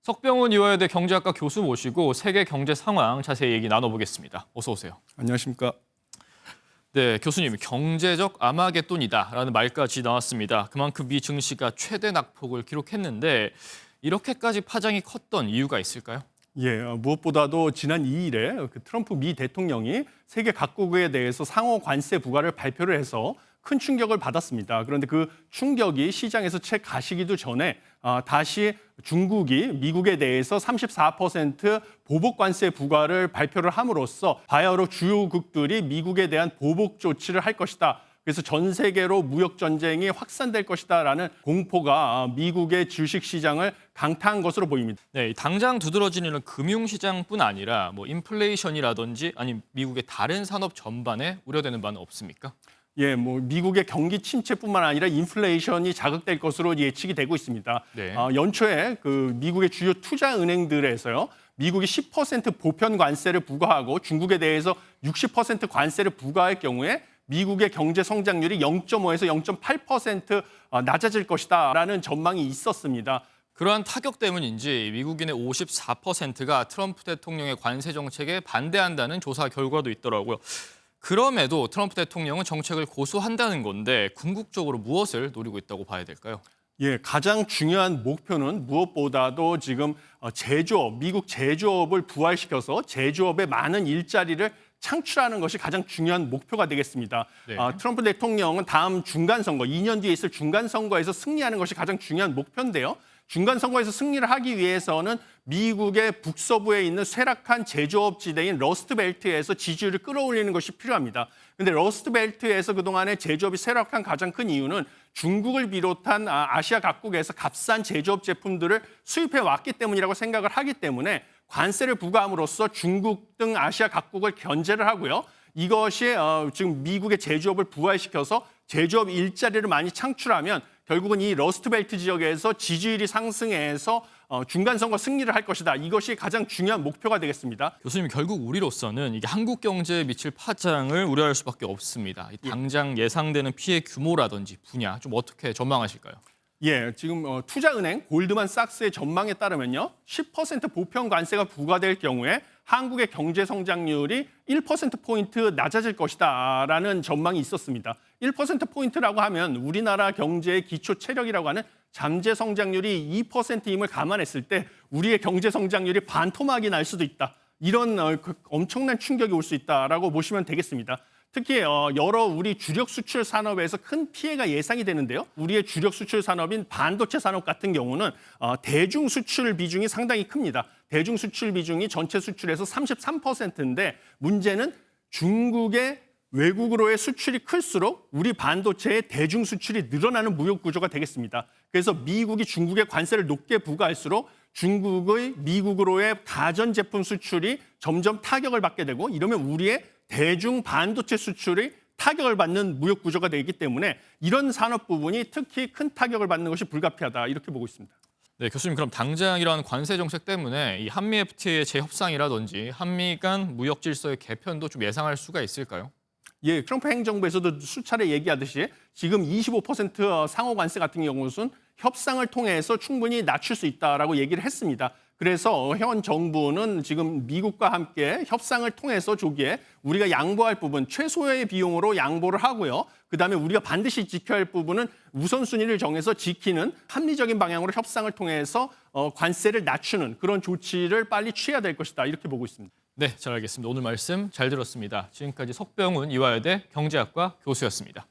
석병훈 이화여대 경제학과 교수 모시고 세계 경제 상황 자세히 얘기 나눠보겠습니다. 어서 오세요. 안녕하십니까. 네, 교수님, 경제적 아마겟돈이다라는 말까지 나왔습니다. 그만큼 미 증시가 최대 낙폭을 기록했는데 이렇게까지 파장이 컸던 이유가 있을까요? 무엇보다도 지난 2일에 트럼프 미 대통령이 세계 각국에 대해서 상호 관세 부과를 발표를 해서 큰 충격을 받았습니다. 그런데 그 충격이 시장에서 채 가시기도 전에 다시 중국이 미국에 대해서 34% 보복 관세 부과를 발표를 함으로써 바야흐로 주요국들이 미국에 대한 보복 조치를 할 것이다. 그래서 전 세계로 무역 전쟁이 확산될 것이다라는 공포가 미국의 주식 시장을 강타한 것으로 보입니다. 네, 당장 두드러지는 금융시장뿐 아니라 인플레이션이라든지 아니면 미국의 다른 산업 전반에 우려되는 바는 없습니까? 미국의 경기 침체뿐만 아니라 인플레이션이 자극될 것으로 예측이 되고 있습니다. 네. 연초에 미국의 주요 투자 은행들에서요. 미국이 10% 보편 관세를 부과하고 중국에 대해서 60% 관세를 부과할 경우에 미국의 경제 성장률이 0.5에서 0.8% 낮아질 것이다라는 전망이 있었습니다. 그러한 타격 때문인지 미국인의 54%가 트럼프 대통령의 관세 정책에 반대한다는 조사 결과도 있더라고요. 그럼에도 트럼프 대통령은 정책을 고수한다는 건데 궁극적으로 무엇을 노리고 있다고 봐야 될까요? 가장 중요한 목표는 무엇보다도 지금 제조업, 미국 제조업을 부활시켜서 제조업의 많은 일자리를 창출하는 것이 가장 중요한 목표가 되겠습니다. 네. 트럼프 대통령은 다음 중간선거, 2년 뒤에 있을 중간선거에서 승리하는 것이 가장 중요한 목표인데요. 중간선거에서 승리를 하기 위해서는 미국의 북서부에 있는 쇠락한 제조업 지대인 러스트벨트에서 지지율을 끌어올리는 것이 필요합니다. 그런데 러스트벨트에서 그동안의 제조업이 쇠락한 가장 큰 이유는 중국을 비롯한 아시아 각국에서 값싼 제조업 제품들을 수입해 왔기 때문이라고 생각을 하기 때문에 관세를 부과함으로써 중국 등 아시아 각국을 견제를 하고요. 이것이 지금 미국의 제조업을 부활시켜서 제조업 일자리를 많이 창출하면 결국은 이 러스트벨트 지역에서 지지율이 상승해서 중간선거 승리를 할 것이다. 이것이 가장 중요한 목표가 되겠습니다. 교수님, 결국 우리로서는 이게 한국 경제에 미칠 파장을 우려할 수밖에 없습니다. 당장 예상되는 피해 규모라든지 분야 좀 어떻게 전망하실까요? 지금 투자은행 골드만삭스의 전망에 따르면요. 10% 보편 관세가 부과될 경우에 한국의 경제 성장률이 1%포인트 낮아질 것이다라는 전망이 있었습니다. 1%포인트라고 하면 우리나라 경제의 기초 체력이라고 하는 잠재 성장률이 2%임을 감안했을 때 우리의 경제 성장률이 반토막이 날 수도 있다. 이런 엄청난 충격이 올 수 있다라고 보시면 되겠습니다. 특히 여러 우리 주력 수출 산업에서 큰 피해가 예상이 되는데요. 우리의 주력 수출 산업인 반도체 산업 같은 경우는 대중 수출 비중이 상당히 큽니다. 대중 수출 비중이 전체 수출에서 33%인데 문제는 중국의 외국으로의 수출이 클수록 우리 반도체의 대중 수출이 늘어나는 무역 구조가 되겠습니다. 그래서 미국이 중국의 관세를 높게 부과할수록 중국의 미국으로의 가전제품 수출이 점점 타격을 받게 되고 이러면 우리의 대중 반도체 수출이 타격을 받는 무역 구조가 되기 때문에 이런 산업 부분이 특히 큰 타격을 받는 것이 불가피하다 이렇게 보고 있습니다. 네, 교수님, 그럼 당장 이러한 관세 정책 때문에 이 한미 FTA의 재협상이라든지 한미 간 무역 질서의 개편도 좀 예상할 수가 있을까요? 트럼프 행정부에서도 수차례 얘기하듯이 지금 25% 상호 관세 같은 경우는 협상을 통해서 충분히 낮출 수 있다라고 얘기를 했습니다. 그래서 현 정부는 지금 미국과 함께 협상을 통해서 조기에 우리가 양보할 부분 최소의 비용으로 양보를 하고요. 그다음에 우리가 반드시 지켜야 할 부분은 우선순위를 정해서 지키는 합리적인 방향으로 협상을 통해서 관세를 낮추는 그런 조치를 빨리 취해야 될 것이다. 이렇게 보고 있습니다. 네, 잘 알겠습니다. 오늘 말씀 잘 들었습니다. 지금까지 석병훈 이화여대 경제학과 교수였습니다.